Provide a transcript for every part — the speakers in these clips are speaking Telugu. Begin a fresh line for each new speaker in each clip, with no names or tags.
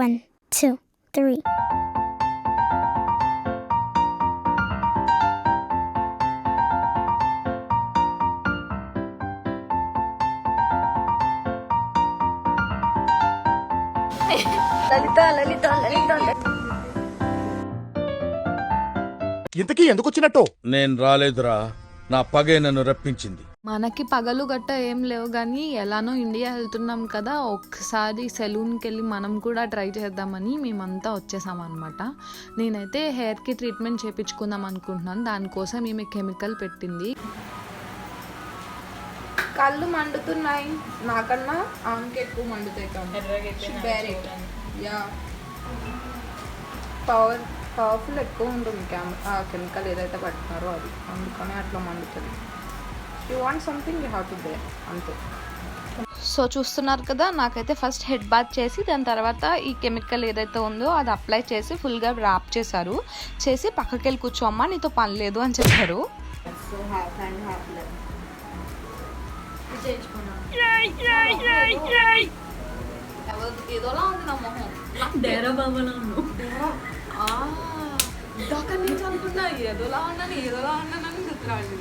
1, 2, 3.
ఇంతకీ ఎందుకు వచ్చినట్టు?
నేను రాలేదురా, నా పగే నన్ను రప్పించింది.
మనకి పగలు గట్ట ఏం లేవు కానీ ఎలానో ఇండియా వెళ్తున్నాం కదా, ఒక్కసారి సెలూన్కి వెళ్ళి మనం కూడా ట్రై చేద్దామని మేమంతా వచ్చేసామన్నమాట. నేనైతే హెయిర్కి ట్రీట్మెంట్ చేయించుకుందాం అనుకుంటున్నాను. దానికోసం ఈమె కెమికల్ పెట్టింది. కళ్ళు మండుతున్నాయి, నాకన్నా ఆమెకి ఎక్కువ మండుతాయి. పవర్ఫుల్ ఎక్కువ ఉంటుంది ఆ కెమికల్ ఏదైతే పడుతున్నారో అది, అందుకనే అట్లా మండుతుంది. You want something you have to day, అంతే. సో చూస్తున్నారు కదా, నాకైతే ఫస్ట్ హెడ్ బాత్ చేసి దాని తర్వాత ఈ కెమికల్ ఏదైతే ఉందో అది అప్లై చేసి ఫుల్గా ర్యాప్ చేశారు. చేసి పక్కకి వెళ్ళి కూర్చోమ్మా, నీతో పని లేదు అని చెప్పారు. ఏదోలా ఉంది నా మొహం, ఇందాక నుంచి అనుకున్నా ఏదోలా ఉన్నాను అని గుర్తురాండి.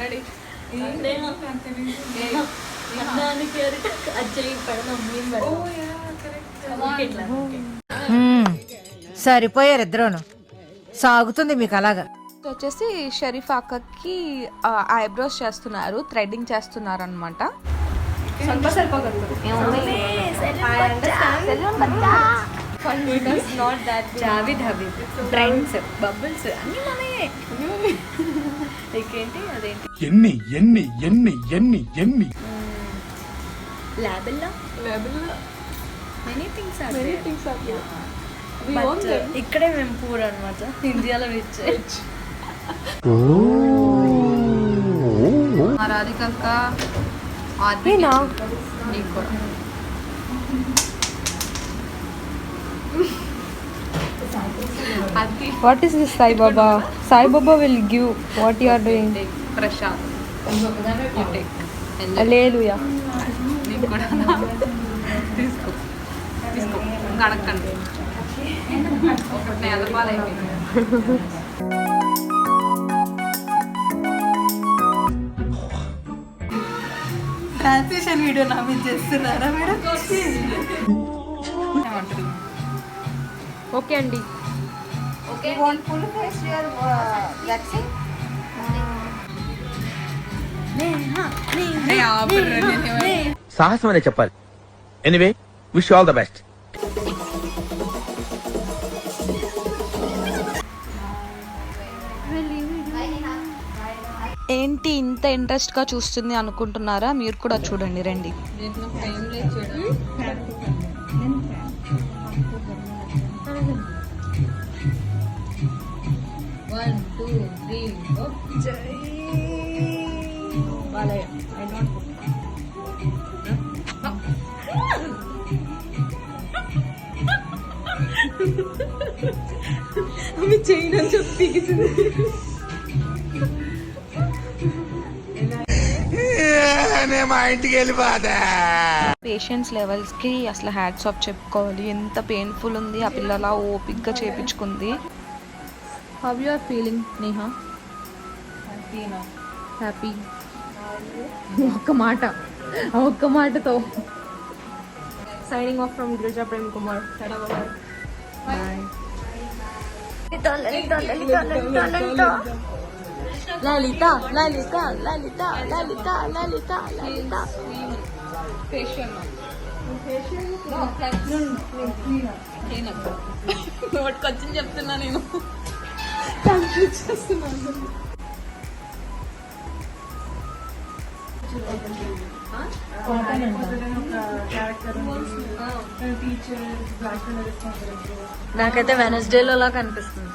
రెడీ
సరిపోయారు ఇద్దరును, సాగుతుంది మీకు అలాగా.
వచ్చేసి షరీఫ్ అక్కకి ఐబ్రోస్ చేస్తున్నారు, థ్రెడ్డింగ్ చేస్తున్నారు అనమాట.
ఎన్ని ఎన్ని ఎన్ని ఎన్ని ఎన్ని
ఇక్కడే మేము పూర్ అనమాట, ఇండియాలో rich.
రాధికక్క
What is this Sai Baba? Sai Baba will give what you are doing.
Prashanth
Hallelujah.
నీకు కూడా తీసుకో గడకండి ఒకటి ఎదపాలి.
ట్రాన్స్లేషన్ వీడియో నా మీద చేస్తున్నారా మీరు? ఓకే అండి.
సాహసం అనే చెప్పాలి. Anyway, wish all the best.
ఏంటి ఇంత ఇంట్రెస్ట్గా చూస్తుంది అనుకుంటున్నారా? మీరు కూడా చూడండి, రండి.
చైనా చెప్పి
మా ఇంటికి వెళ్ళిపోతా.
పేషెంట్స్ లెవెల్స్ కి అసలు హ్యాట్స్ ఆఫ్ చెప్పుకోవాలి. ఎంత పెయిన్ఫుల్ ఉంది, ఆ పిల్లలా ఓపిక్గా చేపించుకుంది. How you are feeling Neha? Happy. ఒక్క మాటతో signing off from Girija Prem Kumar. Lalitha Lalitha Lalitha Lalitha Lalitha Lalitha నోటికొచ్చింది చెప్తున్నా నేను.
నాకైతే వెనస్డేలో లా కనిపిస్తుంది.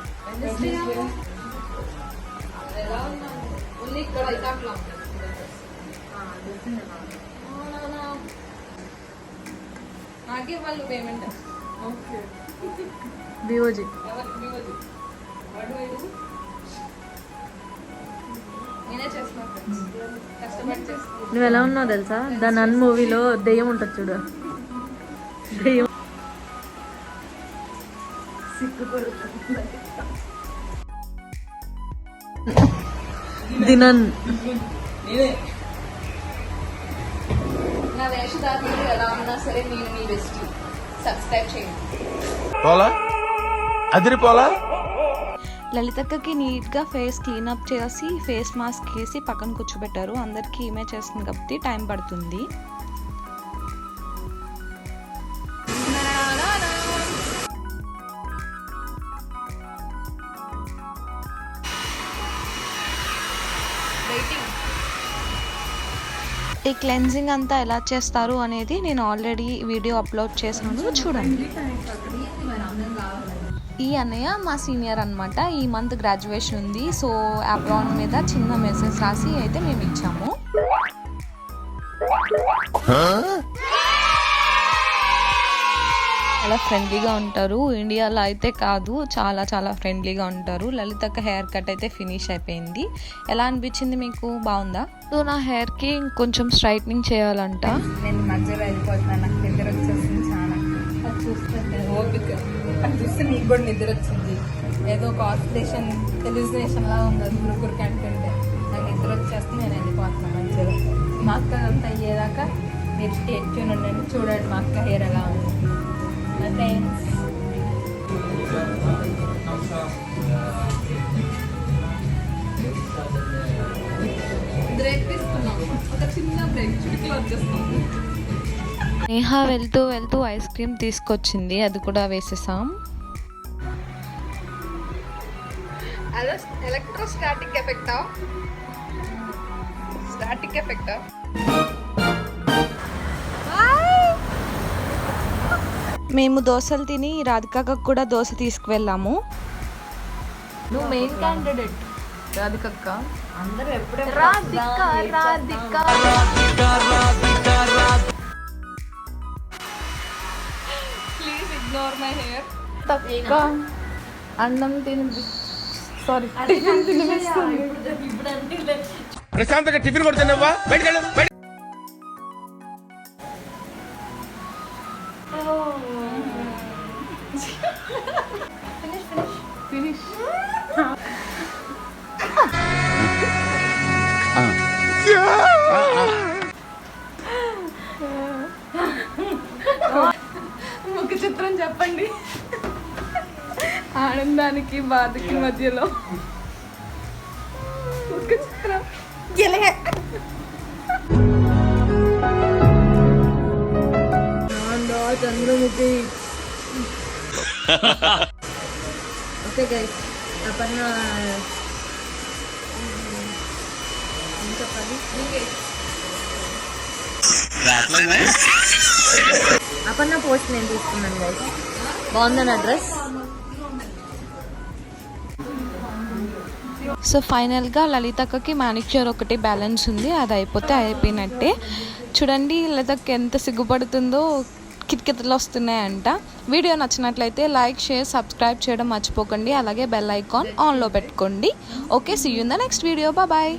నాకే వాళ్ళు పేమెంట్
బిఓజీ నువ్వు ఎలా ఉన్నావు తెలుసా? దాని అన్ మూవీలో దెయ్యం ఉంటుంది చూడు, దెయ్యం దినన్.
నా వేషధారణలు ఎలా ఉన్నా సరే మీరు మీ బెస్ట్ సబ్స్క్రైబ్ చేయండి.
పోలా అదిరిపోలా.
లలితక్కకి నీట్గా ఫేస్ క్లీనప్ చేసి ఫేస్ మాస్క్ వేసి పక్కన కూర్చోబెట్టారు. అందరికీ ఈమె చేస్తుంది కాబట్టి టైం పడుతుంది. ఈ క్లెన్జింగ్ అంతా ఎలా చేస్తారు అనేది నేను ఆల్రెడీ వీడియో అప్లోడ్ చేశాను, చూడండి. ఈ అన్నయ్య మా సీనియర్ అనమాట. ఈ మంత్ గ్రాడ్యుయేషన్ ఉంది, సో అప్రాన్ మీద చిన్న మెసేజ్ రాసి అయితే మేము ఇచ్చాము. చాలా ఫ్రెండ్లీగా ఉంటారు. ఇండియాలో అయితే కాదు, చాలా చాలా ఫ్రెండ్లీగా ఉంటారు. లలితక్క హెయిర్ కట్ అయితే ఫినిష్ అయిపోయింది. ఎలా అనిపించింది మీకు? బాగుందా? సో నా హెయిర్కి కొంచెం స్ట్రైట్నింగ్ చేయాలంట.
నేను మధ్యలో వెళ్ళిపోతున్నాను, నాకు నిద్ర వచ్చేసింది చాలా. అది చూస్తుంటే ఓపిక, అది చూస్తే నీకు కూడా నిద్ర వచ్చింది. ఏదో ఒక ఆసిలేషన్ ఎలిజినేషన్ లా ఉంది అది గురుకురికి అంటుంటే. నాకు నిద్ర వచ్చేస్తే నేను వెళ్ళిపోతున్నాను మధ్యలో. మా అక్క అంతా అయ్యేదాకా మీరు స్టేట్ ట్యూన్ ఉండండి, చూడండి మా అక్క హెయిర్ ఎలా ఉంది. థ్యాంక్స్.
నేహ వెళ్తూ వెళ్తూ ఐస్ క్రీమ్ తీసుకొచ్చింది, అది కూడా వేసేసాం. ఎలక్ట్రోస్టాటిక్ ఎఫెక్టా? స్టాటిక్ ఎఫెక్టా? మేము దోశలు తిని రాధికకు కూడా దోశ తీసుకువెళ్ళాము.
నువ్వు మెయిన్ క్యాండిడేట్ రాధికక్క.
అందరూ ఎప్పుడే
ప్లీజ్ ఇగ్నోర్ మై హెయిర్. తక్క అన్నం తిని సారీ టిఫిన్ తినిపిస్తుంది.
ప్రశాంతంగా టిఫిన్ కూడా తినవ్వా, బయటకెళ్ళు.
ఫినిష్. ముఖ చిత్రం చెప్పండి. ఆనందానికి బాధకి మధ్యలో ముఖ చిత్రం. చంద్రముఖి. ఓకే గైస్, అపర్ణ చెప్పాలి. అపర్ణ పోస్ట్ నేను తీసుకున్నాను గైస్. బాగుందని అడ్రస్.
సో ఫైనల్గా లలితక్కకి మ్యానిక్యూర్ ఒకటి బ్యాలెన్స్ ఉంది, అది అయిపోతే అయిపోయినట్టే. చూడండి లలితక్క ఎంత సిగ్గుపడుతుందో, కితకితలు వస్తున్నాయంట. వీడియో నచ్చినట్లయితే లైక్, షేర్, సబ్స్క్రైబ్ చేయడం మర్చిపోకండి. అలాగే బెల్ ఐకాన్ ఆన్లో పెట్టుకోండి. Okay, see you in the next video. Bye.